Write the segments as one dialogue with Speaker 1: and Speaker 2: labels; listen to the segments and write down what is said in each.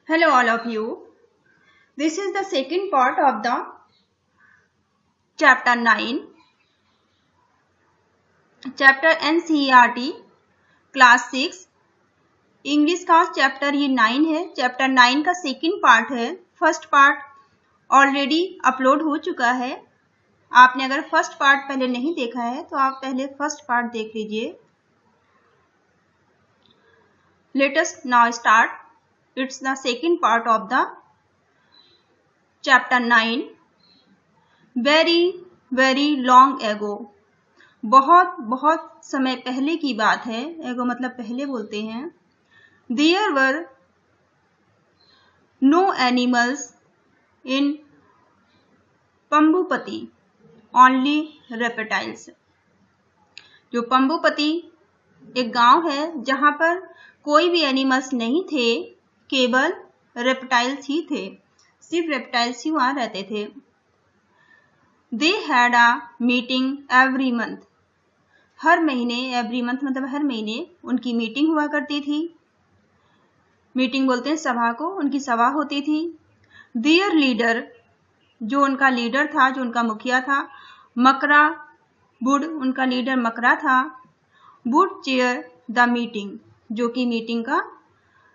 Speaker 1: Hello all of you. This is the second part of the chapter 9. Chapter NCERT class 6 English का chapter ये 9 है. Chapter 9 का second part है. First part already upload हो चुका है. आपने अगर फर्स्ट पार्ट पहले नहीं देखा है तो आप पहले फर्स्ट पार्ट देख लीजिए. Let us now start. It's the second part of the chapter 9. Very long ago. बहुत समय पहले की बात है. एगो मतलब पहले बोलते हैं. There were no animals in पंबुपति, only reptiles. जो पंबुपति एक गांव है जहां पर कोई भी एनिमल्स नहीं थे, केवल रेप्टाइल्स ही थे. सिर्फ रेप्टाइल्स ही वहां रहते थे. They had a meeting every month. हर महीने, एवरी मंथ मतलब हर महीने उनकी मीटिंग हुआ करती थी. मीटिंग बोलते हैं सभा को. उनकी सभा होती थी. Their leader, जो उनका लीडर था, जो उनका मुखिया था, मकरा वुड, उनका लीडर मकरा था, वुड चेयर द मीटिंग, जो कि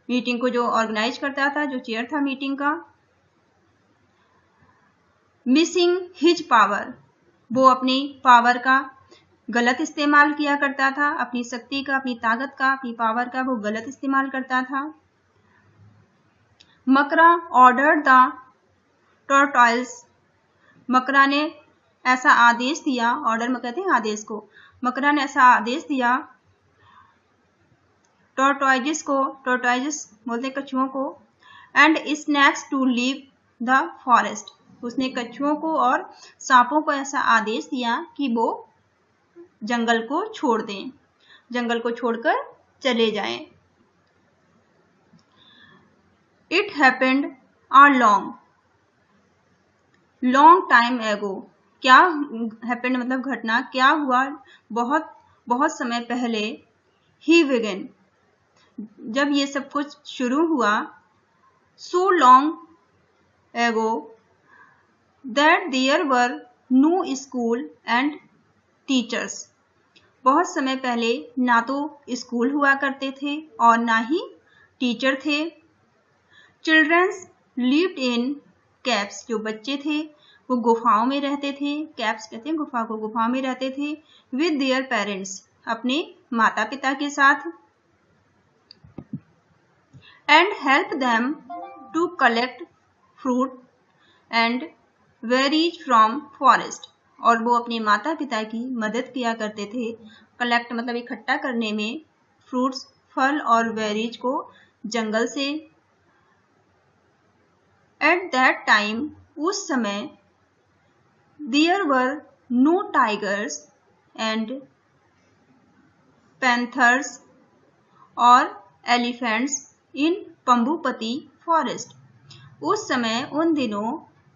Speaker 1: मीटिंग को जो ऑर्गेनाइज करता था, जो चेयर था मीटिंग का. मिसिंग हिज पावर, वो अपनी पावर का गलत इस्तेमाल किया करता था. अपनी शक्ति का, अपनी ताकत का, अपनी पावर का वो गलत इस्तेमाल करता था. मकरा ऑर्डर्ड द टॉर्टॉइल्स, मकरा ने ऐसा आदेश दिया. ऑर्डर में कहते हैं आदेश को. मकरा ने ऐसा आदेश दिया टॉर्टॉइजेस को, टॉर्टॉइजेस बोलते हैं कछुओं को, and snakes to leave the forest. उसने कछुओं को और सांपों को ऐसा आदेश दिया कि वो जंगल को छोड़ दें, जंगल को छोड़कर चले जाएं. It happened a long time एगो. क्या हैपेंड मतलब घटना, क्या हुआ बहुत समय पहले. ही बिगन, जब ये सब कुछ शुरू हुआ. So long ago that there were no school and teachers. बहुत समय पहले ना तो स्कूल हुआ करते थे और ना ही टीचर थे. चिल्ड्रंस लिव्ड इन कैप्स, जो बच्चे थे वो गुफाओं में रहते थे. कैप्स कहते हैं गुफा को. गुफाओं में रहते थे. विद देयर पेरेंट्स, अपने माता पिता के साथ. And help them to collect fruit and berries from forest, और वो अपने माता पिता की मदद किया करते थे. कलेक्ट मतलब इकट्ठा करने में, फ्रूट्स फल और वेरीज को जंगल से. एट दैट टाइम, उस समय, there were no tigers and panthers और एलिफेंट्स इन पंबुपति फॉरेस्ट. उस समय, उन दिनों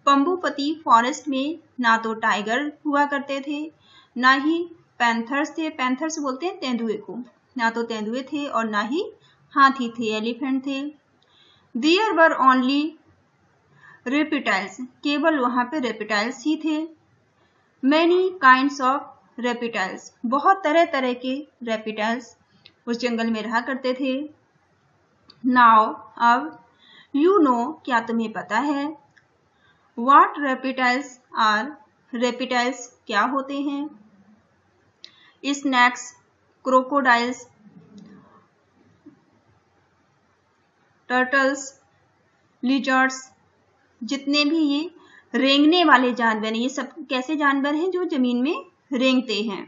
Speaker 1: पंबुपति फॉरेस्ट में ना तो टाइगर हुआ करते थे, ना ही पैंथर्स थे. पैंथर्स बोलते हैं तेंदुए को. ना तो तेंदुए थे और ना ही हाथी थे, एलिफेंट थे. देयर वर ओनली रेप्टाइल्स, केवल वहां पे रेप्टाइल्स ही थे. मैनी काइंड्स ऑफ रेप्टाइल्स, बहुत तरह तरह के रेप्टाइल्स उस जंगल में रहा करते थे. नाउ, अब, यू नो, क्या तुम्हें पता है. What reptiles are? रेप्टाइल्स क्या होते हैं. स्नैक्स, क्रोकोडाइल्स, टर्टल्स, लिजर्ड्स, जितने भी ये रेंगने वाले जानवर हैं, ये सब कैसे जानवर हैं जो जमीन में रेंगते हैं.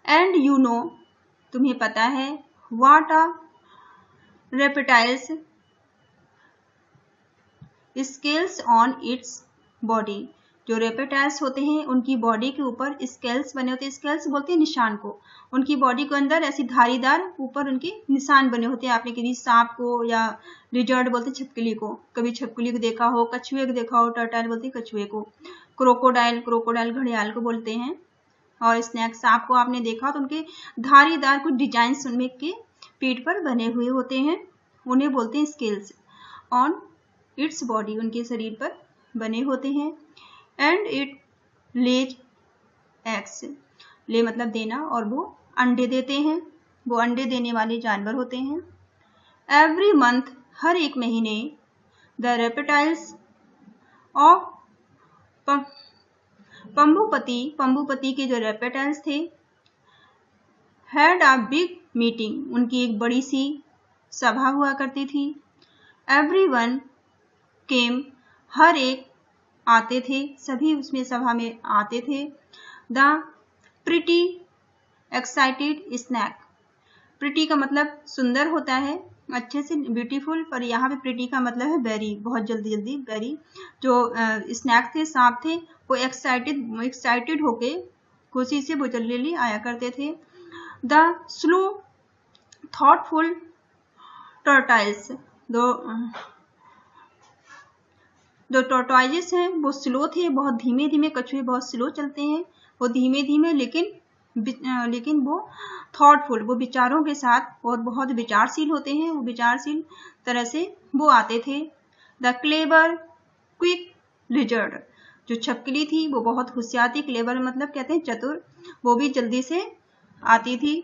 Speaker 1: एंड यू नो, तुम्हें पता है. What are reptiles scales on its body, जो रेप्टाइल्स होते हैं उनकी बॉडी के ऊपर स्केल्स बने होते हैं. स्केल्स बोलते हैं निशान को. उनकी बॉडी के अंदर ऐसी धारीदार ऊपर उनके निशान बने होते हैं. आपने कभी सांप को या लिजर्ड बोलते हैं छिपकली को, कभी छिपकली को देखा हो. कछुए को देखा हो, टर्टल बोलते हैं कछुए को. क्रोकोडाइल घड़ियाल को बोलते हैं. और स्नैक, सांप को आपने देखा तो उनके धारीदार कुछ डिजाइन उनमें के पीठ पर बने हुए होते हैं, उन्हें बोलते हैं स्केल्स. ऑन इट्स बॉडी, उनके शरीर पर बने होते हैं। एंड इट लेज एग्स, ले मतलब देना, और वो अंडे देते हैं, वो अंडे देने वाले जानवर होते हैं। एवरी मंथ, हर एक महीने, द रेप्टाइल्स ऑफ पंबुपति के जो रेप्टाइल्स थे, हैड अ बिग मीटिंग, उनकी एक बड़ी सी सभा हुआ करती थी। एवरीवन केम, हर एक आते थे, सभी उसमें सभा में आते थे। The pretty excited snake, pretty का मतलब सुंदर होता है, अच्छे से, ब्यूटीफुल, पर यहाँ पे प्रिटी का मतलब है वेरी, बहुत जल्दी जल्दी, वेरी। जो स्नैक थे, सांप थे, वो एक्साइटेड होके खुशी से वो जल्दी आया करते थे। द स्लो थॉटफुल टर्टाइल्स, जो टॉर्टॉइजेस हैं वो स्लो थे, बहुत धीमे धीमे, कछुए बहुत स्लो चलते हैं, वो धीमे धीमे, लेकिन वो थॉटफुल, वो विचारों के साथ और बहुत विचारशील होते हैं, वो विचारशील तरह से वो आते थे। द क्लेवर क्विक लिजर्ड, जो छपकली थी वो बहुत होशियार थी, क्लेवर मतलब कहते हैं चतुर, वो भी जल्दी से आती थी,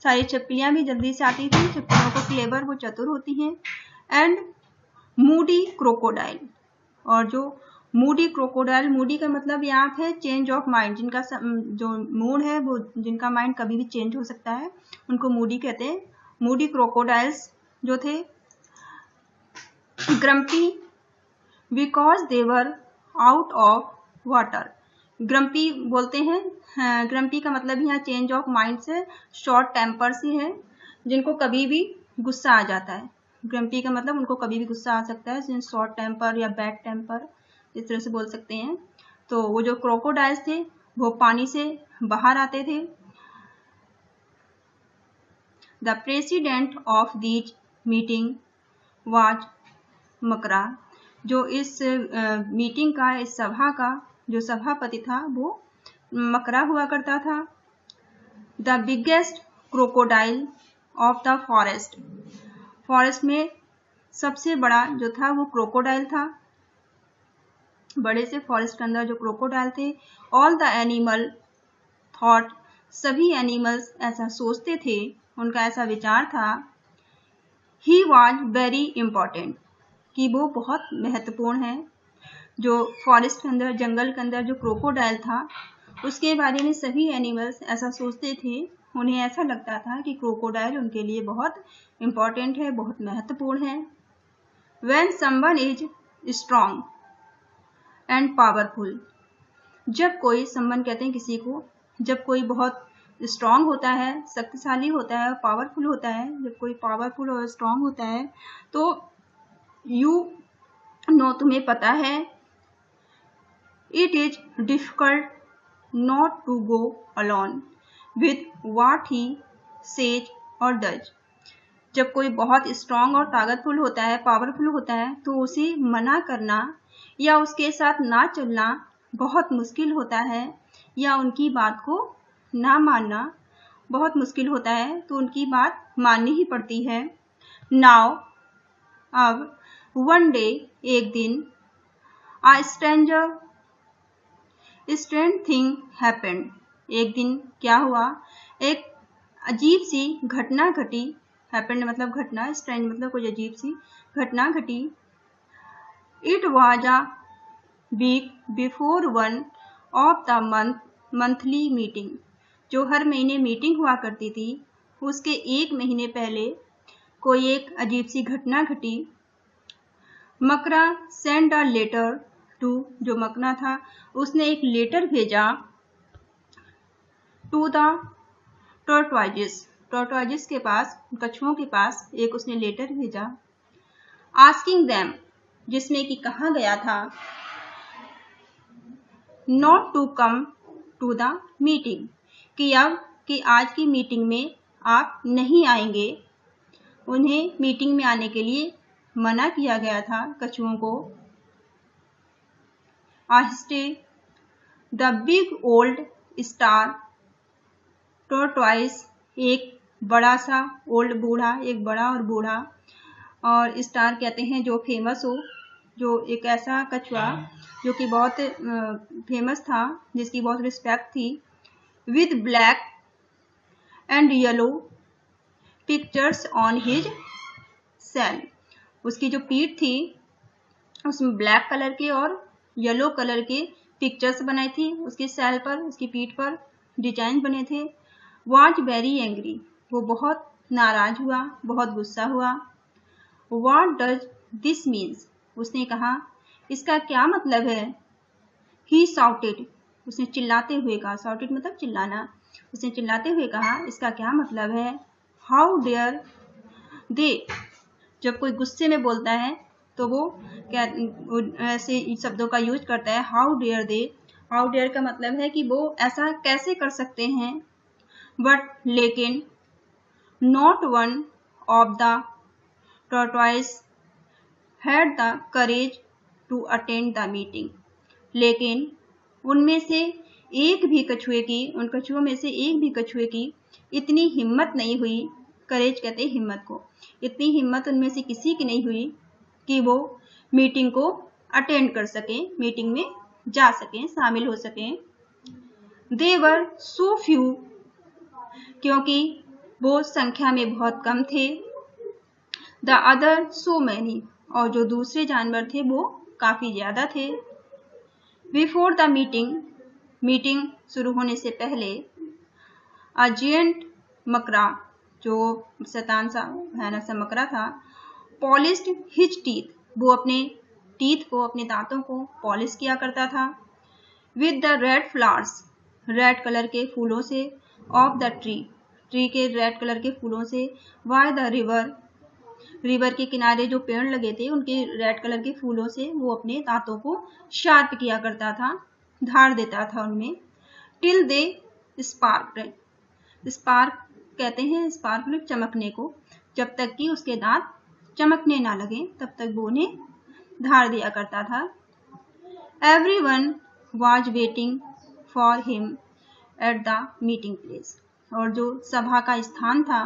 Speaker 1: सारी छपकलियां भी जल्दी से आती थी, छपकलियों को क्लेवर, वो चतुर होती हैं। एंड मूडी क्रोकोडाइल, और जो मूडी क्रोकोडाइल, मूडी का मतलब यहाँ है चेंज ऑफ माइंड, जिनका जो मूड है वो, जिनका माइंड कभी भी चेंज हो सकता है, उनको मूडी कहते हैं। मूडी क्रोकोडाइल्स जो थे, grumpy because they were out of water, grumpy बोलते हैं, ग्रम्पी का मतलब यहाँ चेंज ऑफ माइंड से शॉर्ट टेम्पर से है, जिनको कभी भी गुस्सा आ जाता है। ग्रम्पी का मतलब उनको कभी भी गुस्सा आ सकता है, शॉर्ट टेम्पर या बैड टेम्पर, इस तरह से बोल सकते हैं। तो वो जो क्रोकोडाइल्स थे वो पानी से बाहर आते थे। The president of these meeting was Makara, जो इस मीटिंग का, इस सभा का जो सभापति था वो मकरा हुआ करता था। The biggest crocodile of the forest, forest में सबसे बड़ा जो था वो क्रोकोडाइल था, बड़े से फॉरेस्ट के अंदर जो क्रोकोडाइल थे। ऑल द एनिमल थॉट, सभी एनिमल्स ऐसा सोचते थे, उनका ऐसा विचार था। ही वॉज वेरी इम्पॉर्टेंट, कि वो बहुत महत्वपूर्ण है। जो फॉरेस्ट के अंदर, जंगल के अंदर जो क्रोकोडाइल था, उसके बारे में सभी एनिमल्स ऐसा सोचते थे, उन्हें ऐसा लगता था कि क्रोकोडाइल उनके लिए बहुत इम्पॉर्टेंट है, बहुत महत्वपूर्ण है। When someone is strong and powerful, जब कोई, someone कहते हैं किसी को, जब कोई बहुत स्ट्रांग होता है, शक्तिशाली होता है, पावरफुल होता है, जब कोई पावरफुल और स्ट्रांग होता है, तो यू नो, तुम्हें पता है, it is difficult not to go along with what he says और डज, जब कोई बहुत स्ट्रांग और ताकतफुल होता है, पावरफुल होता है, तो उसे मना करना या उसके साथ ना चलना बहुत मुश्किल होता है, या उनकी बात को ना मानना बहुत मुश्किल होता है, तो उनकी बात माननी ही पड़ती है। नाउ, अब, वन डे, एक दिन, आ स्ट्रेंज थिंग हैपेंड, एक दिन क्या हुआ, एक अजीब सी घटना घटी। हैपेंड मतलब घटना, स्ट्रेंज मतलब कोई अजीब सी घटना घटी। It was a week before one of the monthly meeting, जो हर महीने मीटिंग हुआ करती थी, उसके एक महीने पहले कोई एक अजीब सी घटना घटी। मकरा सेंड अ लेटर टू, जो मकना था उसने एक लेटर भेजा, टू द टॉर्टोइजेस के पास, कछुओं के पास एक उसने लेटर भेजा। आस्किंग देम, जिसमें कि कहा गया था, not to come to the meeting, कि आज की मीटिंग में आप नहीं आएंगे। उन्हें मीटिंग में आने के लिए मना किया गया था, कछुओं को। आहिस्ते, the big old star tortoise, एक बड़ा सा ओल्ड बूढ़ा, एक बड़ा और बूढ़ा और स्टार कहते हैं जो फेमस हो, जो एक ऐसा कछुआ जो कि बहुत फेमस था, जिसकी बहुत रिस्पेक्ट थी, with black and yellow pictures on his shell. उसकी जो पीठ थी उसमें ब्लैक कलर के और येलो कलर के पिक्चर्स बनाई थी, उसके सेल पर, उसकी पीठ पर डिजाइन बने थे। वॉज वेरी एंग्री, वो बहुत नाराज हुआ, बहुत गुस्सा हुआ। What does this means? उसने कहा इसका क्या मतलब है। He shouted, उसने चिल्लाते हुए कहा, shouted मतलब चिल्लाना, उसने चिल्लाते हुए कहा इसका क्या मतलब है। How dare they, जब कोई गुस्से में बोलता है तो वो ऐसे शब्दों का यूज करता है। How dare they, how dare का मतलब है कि वो ऐसा कैसे कर सकते हैं। But लेकिन not one of the tortoise had the courage to attend the meeting, लेकिन उनमें से एक भी कछुए की, उन कछुओं में से एक भी कछुए की इतनी हिम्मत नहीं हुई, करेज कहते हैं हिम्मत को, इतनी हिम्मत उनमें से किसी की नहीं हुई कि वो मीटिंग को अटेंड कर सके, मीटिंग में जा सकें, शामिल हो सकें। They were so few, क्योंकि वो संख्या में बहुत कम थे। The other so many, और जो दूसरे जानवर थे वो काफी ज्यादा थे। Before the meeting, मीटिंग शुरू होने से पहले, a giant मकरा, जो शैतान सा भयानक सा मकरा था, polished his teeth, वो अपने टीथ को, अपने दांतों को पॉलिश किया करता था। With the red flowers, red colour के फूलों से, of the tree, ट्री के रेड कलर के फूलों से, by the river, रिवर के किनारे जो पेड़ लगे थे उनके रेड कलर के फूलों से वो अपने दांतों को शार्प किया करता था, धार देता था उनमें। टिल दे स्पार्क, स्पार्क कहते हैं स्पार्कल चमकने को, जब तक कि उसके दांत चमकने ना लगे तब तक वो उन्हें धार दिया करता था। Everyone was waiting for him at the meeting place, और जो सभा का स्थान था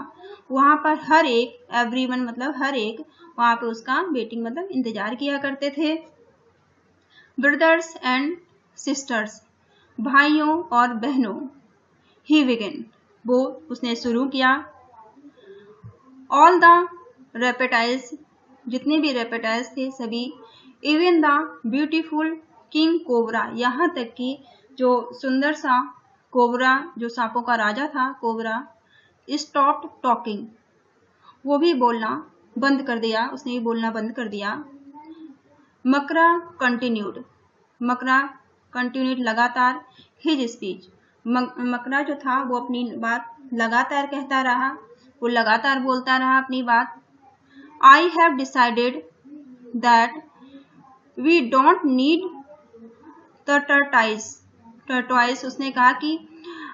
Speaker 1: वहां पर हर एक, एवरीवन मतलब हर एक, वहां पर उसका वेटिंग मतलब इंतजार किया करते थे। ब्रदर्स एंड सिस्टर्स, भाइयों और बहनों, ही बिगिन, वो उसने शुरू किया। ऑल द रेपेटाइल्स, जितने भी रेपेटाइल्स थे सभी, even the beautiful king cobra, यहाँ तक कि जो सुंदर सा कोबरा, जो सांपों का राजा था कोबरा, स्टॉप्ड टॉकिंग, वो भी बोलना बंद कर दिया, उसने भी बोलना बंद कर दिया। मकरा कंटिन्यूड, मकरा कंटिन्यूड लगातार, हिज स्पीच, मकरा जो था वो अपनी बात लगातार कहता रहा, वो लगातार बोलता रहा अपनी बात। I have decided that we don't need the tortoise, उसने कहा कि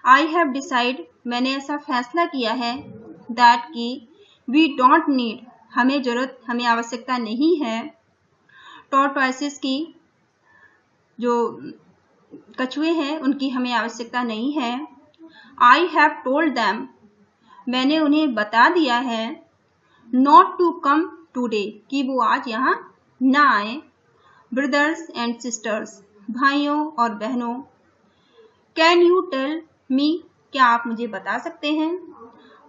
Speaker 1: आई हैव डिसाइड, मैंने ऐसा फैसला किया है, दैट कि वी डोंट नीड, हमें जरूरत, हमें आवश्यकता नहीं है, टॉर्टॉइसेस की, जो कछुए हैं उनकी हमें आवश्यकता नहीं है। आई हैव टोल्ड दैम, मैंने उन्हें बता दिया है, नॉट टू कम टूडे, कि वो आज यहाँ ना आए। ब्रदर्स एंड सिस्टर्स, भाइयों और बहनों, कैन यू टेल मी, क्या आप मुझे बता सकते हैं,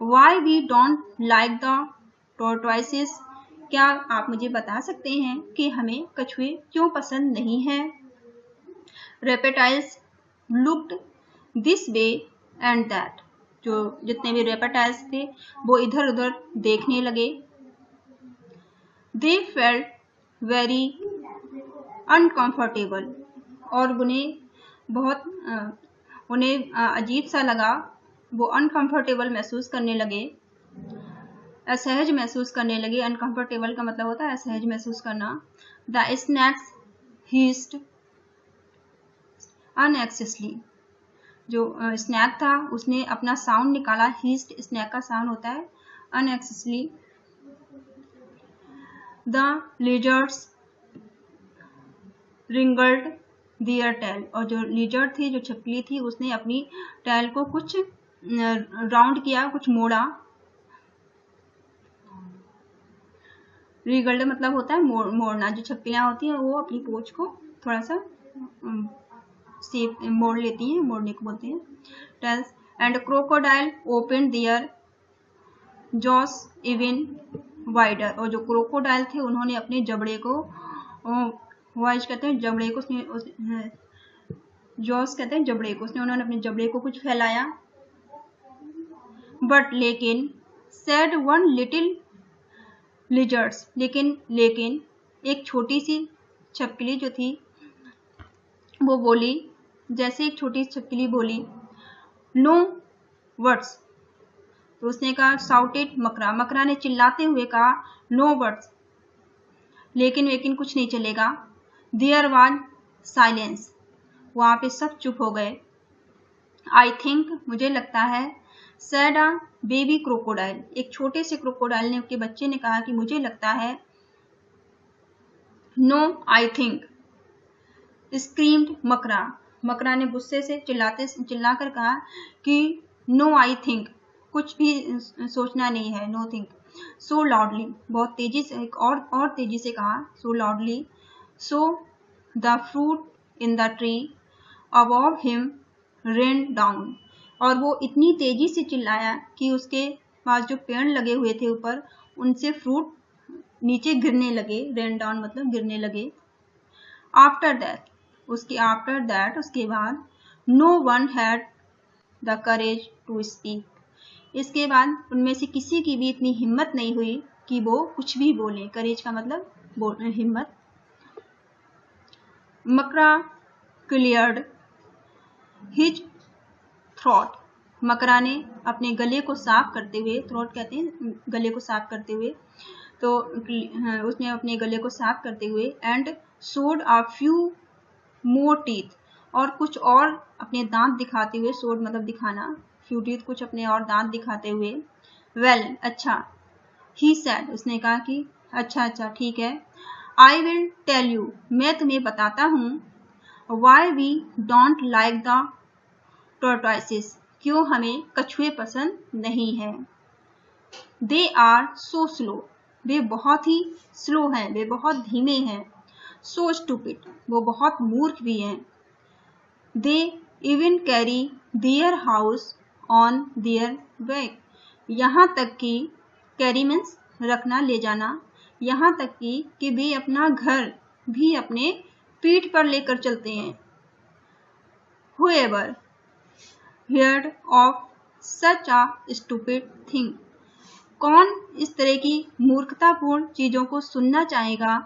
Speaker 1: why we don't like the tortoises, क्या आप मुझे बता सकते हैं कि हमें कछुए क्यों पसंद नहीं है। Reptiles looked this way and that, जो जितने भी रेपेटाइल्स थे वो इधर उधर देखने लगे। दे फेल्ट वेरी अनकंफर्टेबल, और उन्हें अजीब सा लगा, वो अनकंफर्टेबल महसूस करने लगे, असहज महसूस करने लगे। अनकंफर्टेबल का मतलब होता है असहज महसूस करना। द स्नैक्स हिस्ड अनएक्सेसली, जो स्नैक था उसने अपना साउंड निकाला, हिस्ड स्नैक का साउंड होता है अनएक्सेसली। द लिजर्ड्स रिंगल्ड दियर टेल, और जो लिजर्ड थी, जो छिपकली थी, उसने अपनी टेल को कुछ राउंड किया, कुछ मोड़ा। रिगल्ड मतलब होता है मोड़ना। जो छिपकलियां होती हैं वो अपनी पूंछ को थोड़ा सा शेप मोड़ लेती हैं, मोड़ने को बोलते हैं। Tails and crocodile open their jaws even wider. और जो क्रोकोडाइल थे उन्होंने अपने जबड़े को, वाइज कहते हैं जबड़े को, जॉस कहते हैं जबड़े को, उन्होंने अपने जबड़े को कुछ फैलाया। बट लेकिन सेड वन लिटिल लिजर्ड्स, लेकिन एक छोटी सी छिपकली जो थी वो बोली, जैसे एक छोटी सी छिपकली बोली, नो वर्ड्स। तो उसने कहा साउटेड मकरा ने चिल्लाते हुए कहा नो वर्ड्स, लेकिन कुछ नहीं चलेगा। देयर वाज साइलेंस, वहां पे सब चुप हो गए। आई थिंक, मुझे लगता है, सेड अ बेबी क्रोकोडाइल, एक छोटे से क्रोकोडाइल ने, उसके बच्चे ने कहा कि मुझे लगता है। नो आई थिंक, स्क्रीम्ड मकरा ने गुस्से से चिल्लाकर कहा कि नो आई थिंक, कुछ भी सोचना नहीं है, नो थिंक। सो लाउडली, बहुत तेजी से, और तेजी से कहा, so loudly, so the fruit in the tree above him rain down. और वो इतनी तेजी से चिल्लाया कि उसके पास जो पेड़ लगे हुए थे ऊपर, उनसे फ्रूट नीचे गिरने लगे। रेन डाउन मतलब गिरने लगे। आफ्टर दैट, उसके बाद, no one had the courage to speak. इसके बाद उनमें से किसी की भी इतनी हिम्मत नहीं हुई कि वो कुछ भी बोले। करेज का मतलब हिम्मत। मकरा क्लियर्ड हिज थ्रोट, मकरा ने अपने गले को साफ करते हुए, थ्रोट कहते हैं गले को साफ करते हुए, तो उसने अपने गले को साफ करते हुए, and showed a few more teeth, और कुछ और अपने दांत दिखाते हुए, शोड मतलब दिखाना, फ्यू टीथ कुछ अपने और दांत दिखाते हुए, वेल अच्छा, ही सेड, उसने कहा कि अच्छा ठीक है, आई विल टेल यू, मैं तुम्हें बताता हूँ, why we don't like the tortoises, क्यों हमें कछुए पसंद नहीं है। दे आर सो स्लो, वे बहुत ही स्लो हैं, वे बहुत धीमे हैं। सो स्टूपिड, वो बहुत मूर्ख भी हैं। They even carry their house on their back, यहाँ तक कि कैरी मीन्स रखना, ले जाना, यहाँ तक कि वे अपना घर भी अपने पीठ पर लेकर चलते हैं। Whoever heard of such a stupid thing, कौन इस तरह की मूर्खतापूर्ण चीजों को सुनना चाहेगा।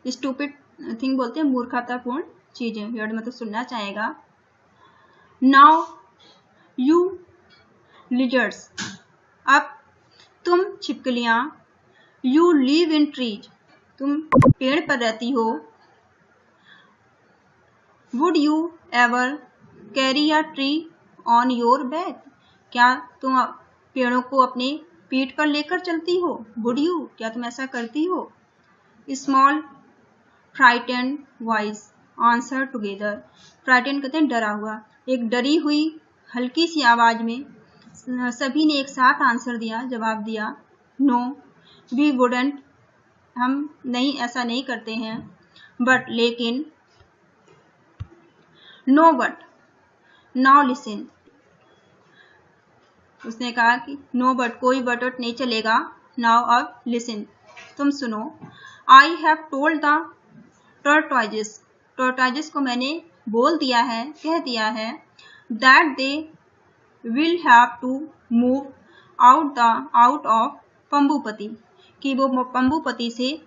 Speaker 1: स्टूपिड थिंग बोलते हैं मूर्खतापूर्ण चीजें, heard मतलब सुनना चाहेगा। नाउ यू लिजर्ड्स, अब तुम छिपकलियां, यू लिव इन ट्रीज, तुम पेड़ पर रहती हो। Would you ever carry a tree on your back, क्या तुम पेड़ों को अपने पीठ पर लेकर चलती हो। वुड यू, क्या तुम ऐसा करती हो। Small frightened voice answer together, frightened कहते हैं डरा हुआ, एक डरी हुई हल्की सी आवाज में सभी ने एक साथ आंसर दिया, जवाब दिया, नो वी वुडंट, हम नहीं, ऐसा नहीं करते हैं। बट लेकिन, नो बट, नाउ लिसन, उसने कहा कि नो बट, कोई बट वट नहीं चलेगा। नाउ अब लिसन, तुम सुनो। I have told the tortoises, tortoises को मैंने बोल दिया है, कह दिया है, that they will have to move out of Pambupati, कि वो पंबुपति से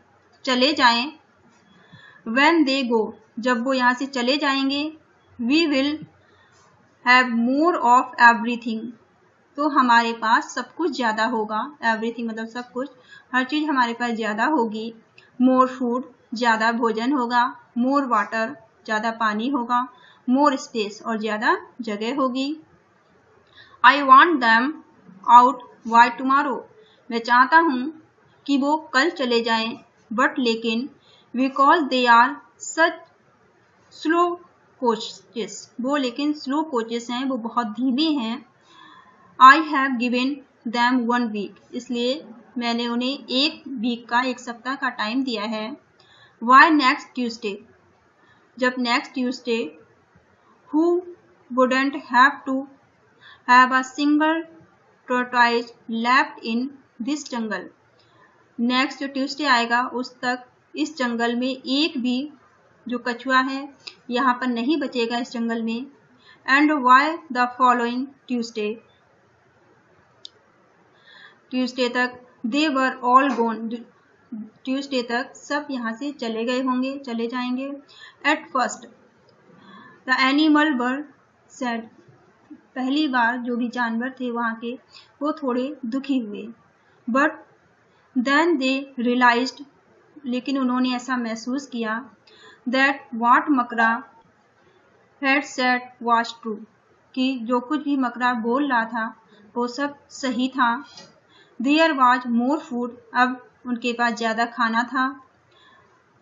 Speaker 1: चले जाएं। व्हेन दे गो, जब वो यहाँ से चले जाएंगे, we will have more of everything, तो हमारे पास सब कुछ ज्यादा होगा। एवरीथिंग मतलब सब कुछ, हर चीज हमारे पास ज्यादा होगी। मोर फूड, ज्यादा भोजन होगा। मोर वाटर, ज्यादा पानी होगा। मोर स्पेस, और ज्यादा जगह होगी। I want them out by tomorrow, मैं चाहता हूँ कि वो कल चले जाएं, बट लेकिन, because they are such slow coaches, वो लेकिन स्लो कोचेस हैं, वो बहुत धीमे हैं। I have given them 1 week, इसलिए मैंने उन्हें एक सप्ताह का टाइम दिया है। Why next Tuesday? जब next Tuesday who wouldn't have to have a single tortoise left in this jungle? Next जो ट्यूसडे आएगा उस तक इस जंगल में एक भी जो कछुआ है यहाँ पर नहीं बचेगा इस जंगल में। And why the following Tuesday तक दे वर ऑल गोन, ट्यूसडे तक सब यहाँ से चले गए होंगे, चले जाएंगे। At first the animal were sad, पहली बार जो भी जानवर थे वहाँ के वो थोड़े दुखी हुए। बट देन दे रियलाइज्ड, लेकिन उन्होंने ऐसा महसूस किया, दैट व्हाट मकरा हैड सेड वाज ट्रू, कि जो कुछ भी मकरा बोल रहा था वो सब सही था। देयर वाज मोर फूड, अब उनके पास ज़्यादा खाना था।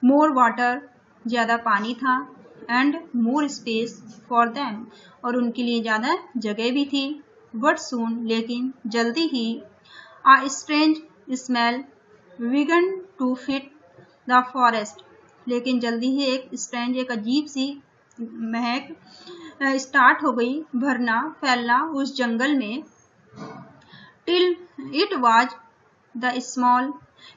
Speaker 1: मोर वाटर, ज़्यादा पानी था। And more space for them, और उनके लिए ज़्यादा जगह भी थी। बट सून, लेकिन जल्दी ही, a strange smell began to fill the forest, लेकिन जल्दी ही एक स्ट्रेंज, एक अजीब सी महक स्टार्ट हो गई, भरना, फैलना उस जंगल में। Till it was the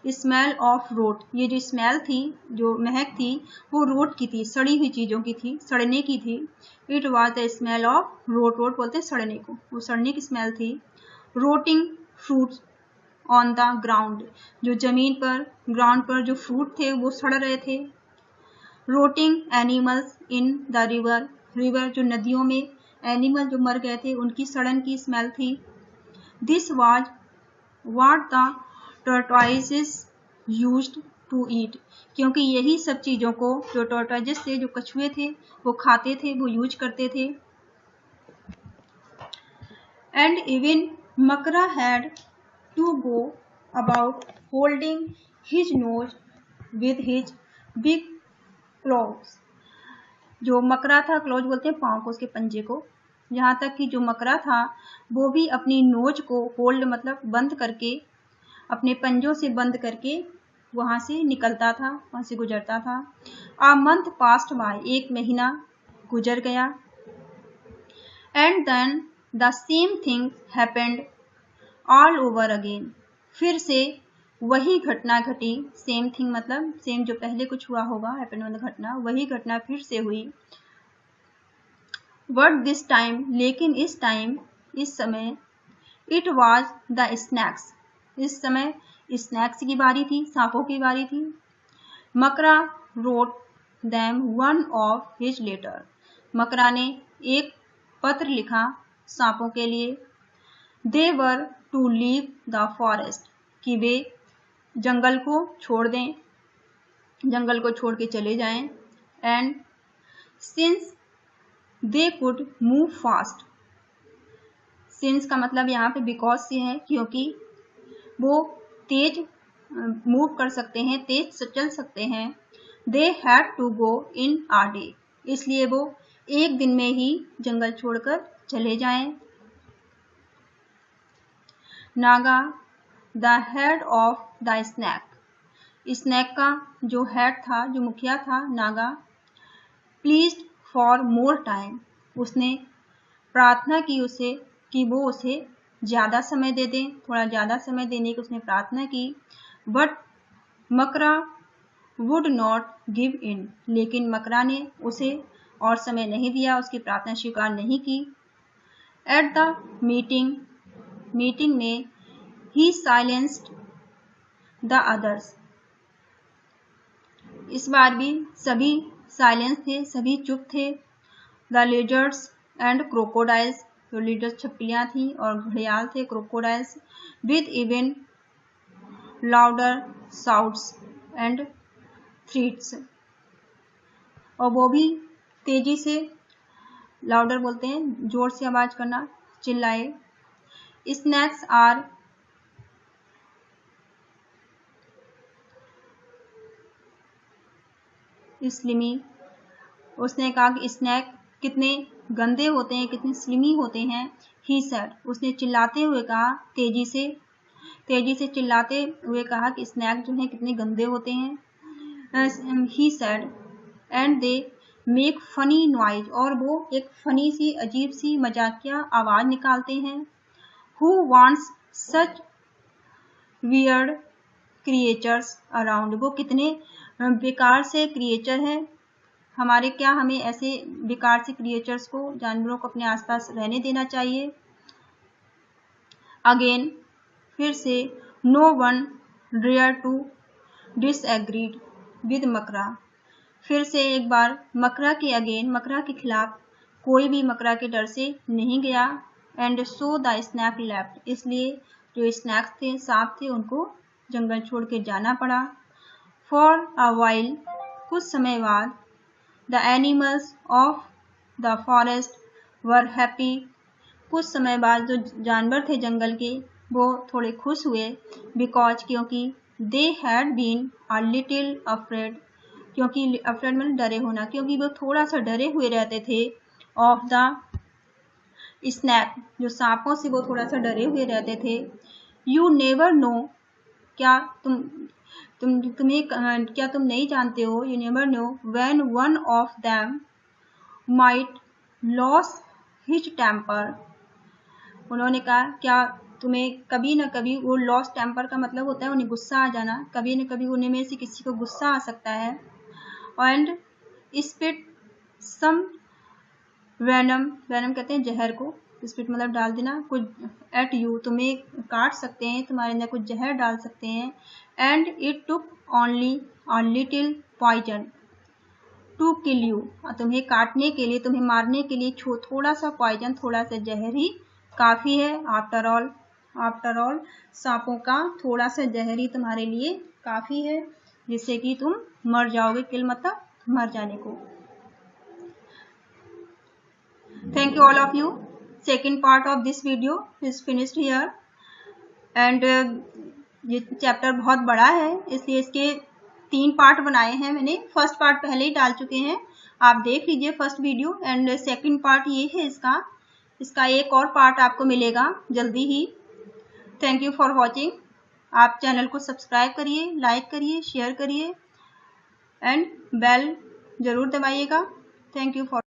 Speaker 1: smell of rot, ये जो स्मेल थी, जो महक थी, वो रोट की थी, सड़ी हुई चीज़ों की थी, सड़ने की थी। It was the smell of rot, rot बोलते हैं सड़ने को, वो सड़ने की स्मेल थी। Rotting fruits on the ground, जो जमीन पर, ग्राउंड पर जो फ्रूट थे वो सड़ रहे थे। Rotting animals in the river, river जो नदियों में एनिमल जो मर गए थे उनकी सड़न की स्मेल थी। This was what the tortoises used to eat, क्योंकि यही सब चीज़ों को जो टॉर्टोइसेस थे, जो कछुए थे, वो खाते थे, वो यूज करते थे। And even Makara had to go about holding his nose with his big claws, जो मकरा था, क्लॉज बोलते हैं पाँव को, उसके पंजे को, यहाँ तक कि जो मकरा था वो भी अपनी नोज को होल्ड मतलब बंद करके, अपने पंजों से बंद करके वहाँ से निकलता था, वहाँ से गुजरता था। आ मंथ पास्ट बाय, एक महीना गुजर गया। And then the same thing happened all over again, फिर से वही घटना घटी। सेम थिंग मतलब सेम, जो पहले कुछ हुआ होगा, हैपेंड मतलब घटना, वही घटना फिर से हुई। बट दिस टाइम, लेकिन इस टाइम, इस समय, इट वाज द स्नैक्स, इस समय स्नैक्स की बारी थी, सांपों की बारी थी। Makara wrote them one of his letter, Makara ने एक पत्र लिखा सांपों के लिए। They were to leave the forest, कि वे जंगल को छोड़ दें, जंगल को छोड़ के चले जाएं। And since they could move fast, since का मतलब यहाँ पे बिकॉज से है, क्योंकि वो तेज मूव कर सकते हैं, तेज चल सकते हैं। They had to go in a day, इसलिए वो एक दिन में ही जंगल छोड़कर चले जाएं। Naga the head of the snake, snake का जो हेड था, जो मुखिया था, Naga, pleaded for more time, उसने प्रार्थना की उसे कि वो उसे ज़्यादा समय दे दें, थोड़ा ज़्यादा समय देने की उसने प्रार्थना की। बट मकरा वुड नॉट गिव इन, लेकिन मकरा ने उसे और समय नहीं दिया, उसकी प्रार्थना स्वीकार नहीं की। एट द मीटिंग में ही साइलेंस्ड द अदर्स, इस बार भी सभी साइलेंस थे, सभी चुप थे। द लिजर्ड्स एंड क्रोकोडाइल्स, जो लिजर्ड छपलियाँ थी, और घड़ियाल थे, crocodiles, with even louder shouts and threats, और वो भी तेजी से, लाउडर बोलते हैं जोर से आवाज करना, चिल्लाए। स्नैक्स आर स्लिमी, उसने कहा कि स्नैक कितने गंदे होते हैं, कितने स्लिमी होते हैं। ही सेड, उसने चिल्लाते हुए कहा, तेजी से। तेजी से चिल्लाते हुए कहा कि स्नैक जो हैं कितने गंदे होते हैं। He said and they make funny noise, और वो एक फनी सी अजीब सी मजाकिया आवाज निकालते हैं। Who wants such weird creatures around, वो कितने बेकार से क्रिएचर हैं हमारे, क्या हमें ऐसे बेकार से क्रिएचर्स को, जानवरों को अपने आसपास रहने देना चाहिए। अगेन, फिर से, no one dare to disagreed with Makara, फिर से एक बार मकरा के खिलाफ कोई भी मकरा के डर से नहीं गया। And so the snake left, इसलिए जो स्नैक्स थे, सांप थे, उनको जंगल छोड़ के जाना पड़ा। फॉर अ वाइल, कुछ समय बाद, the animals of the forest were happy, कुछ समय बाद जो जानवर थे जंगल के वो थोड़े खुश हुए। बिकॉज, क्योंकि they had been a little afraid, क्योंकि अफ्रेड मतलब डरे होना, क्योंकि वो थोड़ा सा डरे हुए रहते थे। ऑफ द स्नैक, जो सांपों से वो थोड़ा सा डरे हुए रहते थे। यू नेवर नो, क्या तुम नहीं जानते हो, you never know when one of them might lose his temper, उन्होंने कहा क्या तुम्हें कभी न कभी, वो लॉस टेम्पर का मतलब होता है उन्हें गुस्सा आ जाना, कभी न कभी उन्हें में से किसी को गुस्सा आ सकता है। And spit some venom, venom कहते हैं जहर को, स्पिट मतलब डाल देना, कुछ एट यू, तुम्हें काट सकते हैं, तुम्हारे अंदर कुछ जहर डाल सकते हैं। And it took only a little poison to kill you, तुम्हें काटने के लिए, तुम्हें मारने के लिए थोड़ा सा पॉइजन, थोड़ा सा जहर ही काफी है। आफ्टर ऑल सांपों का थोड़ा सा जहर ही तुम्हारे लिए काफी है, जिससे कि तुम मर जाओगे। किल मतलब मर जाने को। Thank you all of you. Second part of this video is finished here. And ये चैप्टर बहुत बड़ा है, इसलिए इसके 3 पार्ट बनाए हैं मैंने। फर्स्ट पार्ट पहले ही डाल चुके हैं, आप देख लीजिए first video. And second part ये है इसका एक और पार्ट आपको मिलेगा जल्दी ही। Thank you for watching. आप चैनल को सब्सक्राइब करिए, लाइक करिए, शेयर करिए एंड बेल जरूर दबाइएगा। Thank you for